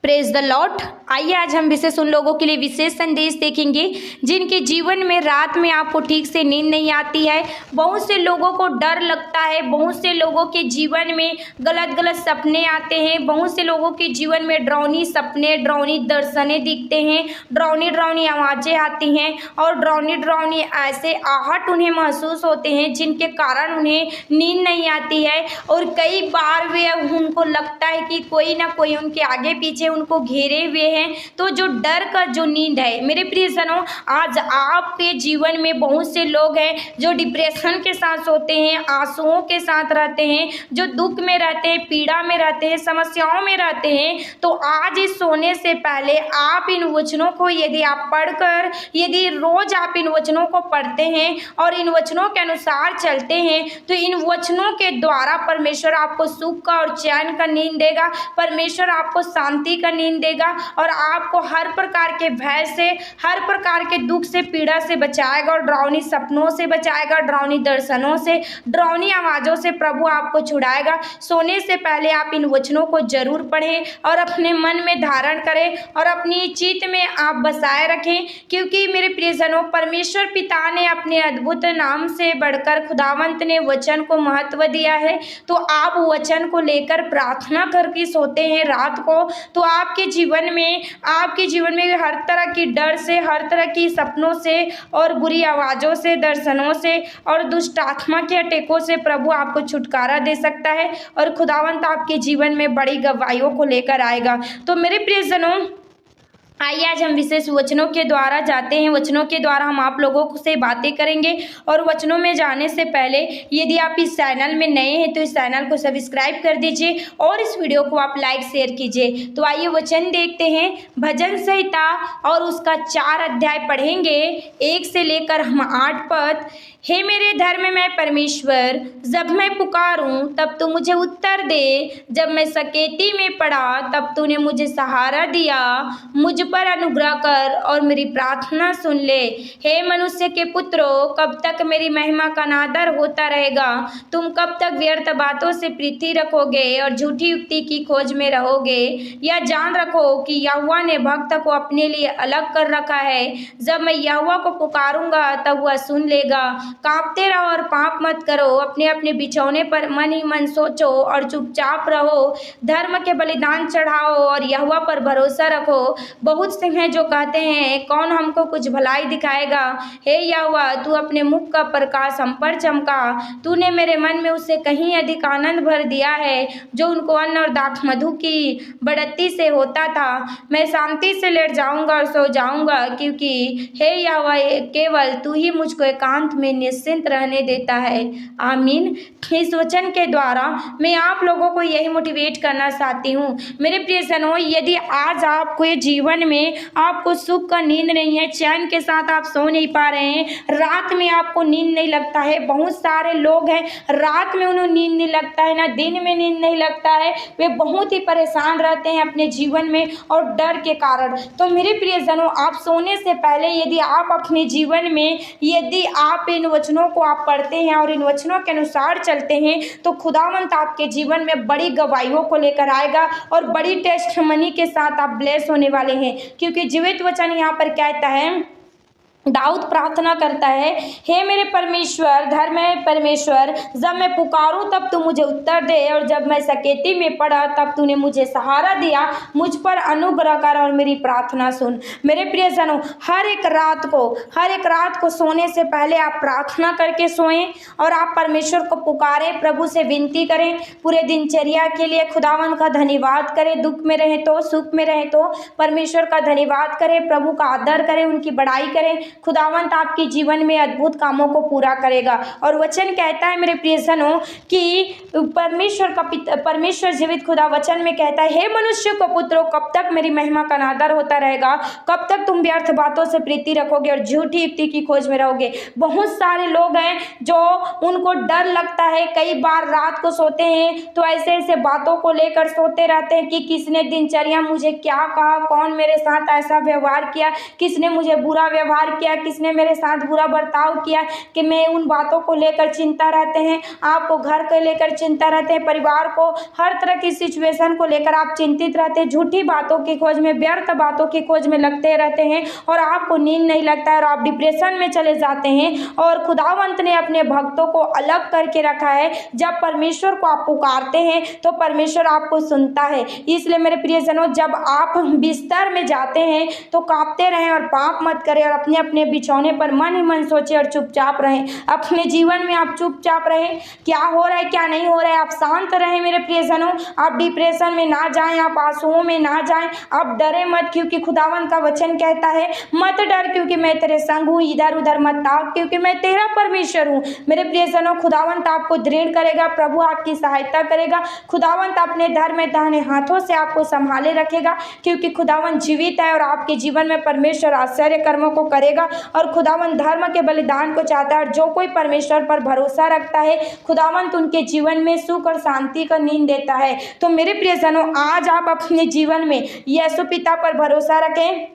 Praise the Lord. आइए आज हम विशेष उन लोगों के लिए विशेष संदेश देखेंगे जिनके जीवन में रात में आपको ठीक से नींद नहीं आती है। बहुत से लोगों को डर लगता है, बहुत से लोगों के जीवन में गलत गलत सपने आते हैं, बहुत से लोगों के जीवन में डरावनी सपने, डरावनी दर्शनें दिखते हैं, डरावनी डरावनी आवाज़ें आती हैं और डरावनी डरावनी ऐसे आहट उन्हें महसूस होते हैं जिनके कारण उन्हें नींद नहीं आती है। और कई बार वे उनको लगता है कि कोई ना कोई उनके आगे पीछे उनको घेरे हुए हैं। तो जो डर का जो नींद है मेरे प्रियजनों, आज आपके जीवन में बहुत से लोग हैं जो डिप्रेशन के साथ सोते हैं, आंसुओं के साथ रहते हैं, जो दुख में रहते हैं, पीड़ा में रहते हैं, समस्याओं में रहते हैं। तो आज इस सोने से पहले आप इन वचनों को यदि आप पढ़कर, यदि रोज आप इन वचनों को पढ़ते हैं और इन वचनों के अनुसार चलते हैं तो इन वचनों के द्वारा परमेश्वर आपको सुख का और चैन का नींद देगा, परमेश्वर आपको शांति का नींद देगा और आपको हर प्रकार के भय से, हर प्रकार के दुख से, पीड़ा से बचाएगा और डरावनी सपनों से बचाएगा, डरावनी दर्शनों से, डरावनी आवाज़ों से प्रभु आपको छुड़ाएगा। सोने से पहले आप इन वचनों को जरूर पढ़ें और अपने मन में धारण करें और अपनी चित्त में आप बसाए रखें, क्योंकि मेरे प्रियजनों परमेश्वर पिता ने अपने अद्भुत नाम से बढ़कर खुदावंत ने वचन को महत्व दिया है। तो आप वचन को लेकर प्रार्थना करके सोते हैं रात को, तो आपके जीवन में हर तरह की डर से, हर तरह की सपनों से और बुरी आवाज़ों से, दर्शनों से और दुष्ट आत्मा के अटैकों से प्रभु आपको छुटकारा दे सकता है और खुदावंत आपके जीवन में बड़ी गवाहियों को लेकर आएगा। तो मेरे प्रियजनों, आइए आज हम विशेष वचनों के द्वारा जाते हैं। वचनों के द्वारा हम आप लोगों से बातें करेंगे और वचनों में जाने से पहले यदि आप इस चैनल में नए हैं तो इस चैनल को सब्सक्राइब कर दीजिए और इस वीडियो को आप लाइक शेयर कीजिए। तो आइए वचन देखते हैं। भजन संहिता और उसका 4 अध्याय पढ़ेंगे, 1 से लेकर हम 8 पद। हे मेरे धर्ममय परमेश्वर, जब मैं पुकारूं तब तू मुझे उत्तर दे, जब मैं सकेती में पड़ा तब तूने मुझे सहारा दिया। मुझ पर अनुग्रह कर और मेरी प्रार्थना सुन ले। हे मनुष्य के पुत्रों, कब तक मेरी महिमा का अनादर होता रहेगा? तुम कब तक व्यर्थ बातों से प्रीति रखोगे और झूठी युक्ति की खोज में रहोगे? यह जान रखो कि यहोवा ने भक्त को अपने लिए अलग कर रखा है। जब मैं यहोवा को पुकारूंगा तब वह सुन लेगा। कांपते रहो और पाप मत करो, अपने अपने बिछौने पर मन ही मन सोचो और चुपचाप रहो। धर्म के बलिदान चढ़ाओ और यहोवा पर भरोसा रखो। बहुत से हैं जो कहते हैं, कौन हमको कुछ भलाई दिखाएगा? हे यहोवा, तू अपने मुख का प्रकाश हम पर चमका। तूने मेरे मन में उससे कहीं अधिक आनंद भर दिया है जो उनको अन्न और दाख मधु की बढ़ती से होता था। मैं शांति से लेट जाऊंगा और सो जाऊंगा, क्योंकि हे यहोवा, केवल तू ही मुझको एकांत में निश्चिंत रहने देता है। आमीन। इस वचन के द्वारा मैं आप लोगों को यही मोटिवेट करना चाहती हूँ मेरे प्रियजनों, यदि आज आपको ये जीवन में आपको सुख का नींद नहीं है, चैन के साथ आप सो नहीं पा रहे हैं, रात में आपको नींद नहीं लगता है। बहुत सारे लोग हैं रात में उन्हें नींद नहीं लगता है, ना दिन में नींद नहीं लगता है, वे बहुत ही परेशान रहते हैं अपने जीवन में और डर के कारण। तो मेरे प्रियजनों, आप सोने से पहले यदि आप अपने जीवन में यदि आप इन वचनों को आप पढ़ते हैं और इन वचनों के अनुसार चलते हैं तो खुदावंत आपके जीवन में बड़ी गवाहियों को लेकर आएगा और बड़ी टेस्टमनी के साथ आप ब्लेस होने वाले हैं। क्योंकि जीवित वचन यहाँ पर कहता है, दाऊद प्रार्थना करता है, हे मेरे परमेश्वर, धर्ममय परमेश्वर, जब मैं पुकारूं तब तू मुझे उत्तर दे और जब मैं सकेती में पड़ा तब तूने मुझे सहारा दिया। मुझ पर अनुग्रह कर और मेरी प्रार्थना सुन। मेरे प्रियजनों, हर एक रात को सोने से पहले आप प्रार्थना करके सोएं और आप परमेश्वर को पुकारें, प्रभु से विनती करें पूरे दिनचर्या के लिए। खुदावन का धन्यवाद करें, दुख में रहें तो, सुख में रहें तो परमेश्वर का धन्यवाद करें, प्रभु का आदर करें, उनकी बड़ाई करें। खुदावंत आपके जीवन में अद्भुत कामों को पूरा करेगा। और वचन कहता है मेरे प्रियजनों कि परमेश्वर जीवित खुदा वचन में कहता है, हे मनुष्य को पुत्रों, कब तक मेरी महिमा का अनादर होता रहेगा? कब तक तुम व्यर्थ बातों से प्रीति रखोगे और झूठी युक्ति की खोज में रहोगे? बहुत सारे लोग हैं जो उनको डर लगता है, कई बार रात को सोते हैं तो ऐसे ऐसे बातों को लेकर सोते रहते हैं कि किसने दिनचर्या मुझे क्या कहा, कौन मेरे साथ ऐसा व्यवहार किया, किसने मुझे बुरा व्यवहार किया, किसने मेरे साथ बुरा बर्ताव किया, कि मैं उन बातों को लेकर चिंता रहते हैं। आपको घर को लेकर चिंता रहते हैं, परिवार को, हर तरह की सिचुएशन को लेकर आप चिंतित रहते हैं, झूठी बातों की खोज में, व्यर्थ बातों की खोज में लगते रहते हैं और आपको नींद नहीं लगता है और आप डिप्रेशन में चले जाते हैं। और खुदावंत ने अपने भक्तों को अलग करके रखा है। जब परमेश्वर को आप पुकारते हैं तो परमेश्वर आपको सुनता है। इसलिए मेरे प्रियजनों, जब आप बिस्तर में जाते हैं तो कांपते रहें और पाप मत करें और अपने अपने बिछौने पर मन ही मन सोचे और चुपचाप रहें। अपने जीवन में आप चुपचाप रहें, क्या हो रहा है क्या नहीं हो रहा है, आप शांत रहें मेरे प्रियजनों। आप डिप्रेशन में ना जाएं, आप आंसुओं में ना जाएं, आप डरे मत, क्योंकि खुदावंत का वचन कहता है मत डर क्योंकि मैं तेरे संग हूँ, इधर उधर मत ताक क्योंकि मैं तेरा परमेश्वर हूँ। मेरे प्रियजनों, खुदावंत आपको दृढ़ करेगा, प्रभु आपकी सहायता करेगा, खुदावंत अपने धर्म में दाहिने हाथों से आपको संभाले रखेगा, क्योंकि खुदावंत जीवित है और आपके जीवन में परमेश्वर आश्चर्य कर्मों को करेगा। और खुदावंत धर्म के बलिदान को चाहता है और जो कोई परमेश्वर पर भरोसा रखता है खुदावंत उनके जीवन में सुख और शांति का नींद देता है। तो मेरे प्रियजनों, आज आप अपने जीवन में यीशु पिता पर भरोसा रखें,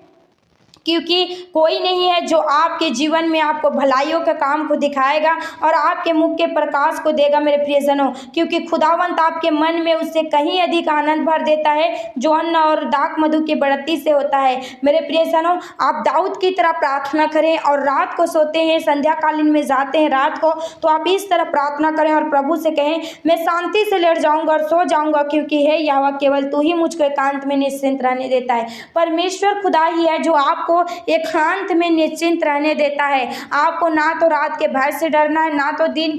क्योंकि कोई नहीं है जो आपके जीवन में आपको भलाइयों के काम को दिखाएगा और आपके मुख के प्रकाश को देगा मेरे प्रियजनों, क्योंकि खुदावंत आपके मन में उससे कहीं अधिक आनंद भर देता है जो अन्न और दाख मधु की बढ़ती से होता है। मेरे प्रियजनों, आप दाऊद की तरह प्रार्थना करें और रात को सोते हैं, संध्या कालीन में जाते हैं रात को, तो आप इस तरह प्रार्थना करें और प्रभु से कहें, मैं शांति से लेट जाऊंगा और सो जाऊंगा, क्योंकि हे यहोवा, केवल तू ही मुझको एकांत में निश्चिंत रहने देता है। परमेश्वर खुदा ही है जो आपको एकांत में निश्चिंत रहने देता है। आपको ना तो रात के भय से डरना है, ना तो दिन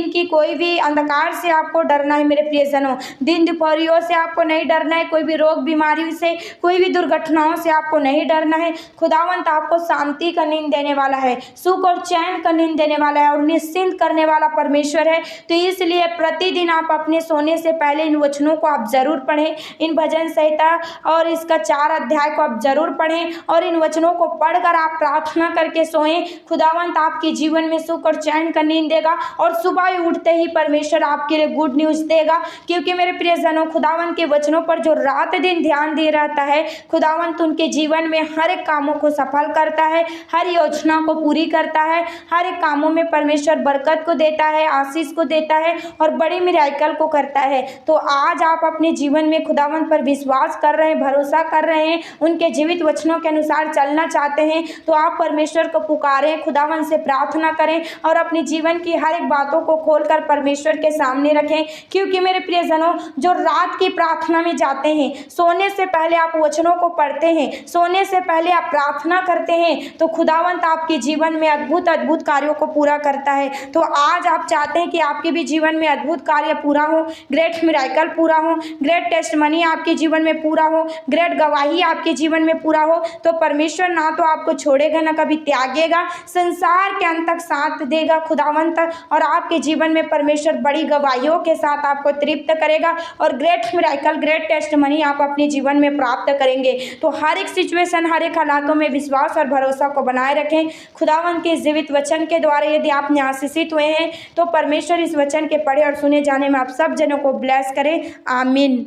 की कोई भी अंधकार से आपको डरना है मेरे प्रियजनों। दिन दोपहरियों से आपको नहीं डरना है, कोई भी रोग बीमारी से, कोई भी दुर्घटनाओं से आपको नहीं डरना है। खुदावंत आपको शांति का नींद देने वाला है, सुख और चैन का नींद देने वाला है और निश्चिंत करने वाला परमेश्वर है। तो इसलिए प्रतिदिन आप अपने सोने से पहले इन वचनों को आप जरूर पढ़ें, इन भजन संहिता और इसका 4 अध्याय को आप जरूर पढ़ें और इन वचनों को पढ़कर आप प्रार्थना करके सोएं। खुदावंत आपके जीवन में सुख और चैन का नींद देगा और सुबह उठते ही परमेश्वर आपके लिए गुड न्यूज़ देगा, क्योंकि मेरे प्रियजनों, खुदावंत के वचनों पर जो रात दिन ध्यान दे रहता है, खुदावंत उनके जीवन में हर एक कामों को सफल करता है, हर योजना को पूरी करता है, हर एक कामों में परमेश्वर बरकत को देता है, आशीष को देता है और बड़ी मिराकल को करता है। तो आज आप अपने जीवन में खुदावंत पर विश्वास कर रहे हैं, भरोसा कर रहे हैं, उनके जीवित वचनों के अनुसार चलना चाहते हैं, तो आप परमेश्वर को पुकारें, खुदावंत से प्रार्थना करें और अपने जीवन की हर एक बातों को खोलकर परमेश्वर के सामने रखें। क्योंकि मेरे प्रियजनों, जो रात की प्रार्थना में जाते हैं, सोने से पहले आप वचनों को पढ़ते हैं, सोने से पहले आप प्रार्थना करते हैं, तो खुदावंत आपके जीवन में अद्भुत अद्भुत कार्यों को पूरा करता है। तो आज आप चाहते हैं कि आपके भी जीवन में अद्भुत कार्य पूरा हो, ग्रेट मिराकल पूरा हो, ग्रेट टेस्टमनी आपके जीवन में पूरा हो, ग्रेट गवाही आपके जीवन में पूरा हो, तो परमेश्वर ना तो आपको छोड़ेगा ना कभी त्यागेगा, संसार के अंत तक साथ देगा खुदावंत, और आपके जीवन में परमेश्वर बड़ी गवाहियों के साथ आपको तृप्त करेगा और ग्रेट मिराकल, ग्रेट टेस्टमनी आप अपने जीवन में प्राप्त करेंगे। तो हर एक सिचुएशन, हर एक हालातों में विश्वास और भरोसा को बनाए रखें। खुदावंत के जीवित वचन के द्वारा यदि आपने आशीषित हुए हैं तो परमेश्वर इस वचन के पढ़े और सुने जाने में आप सब जनों को ब्लेस करें। आमीन।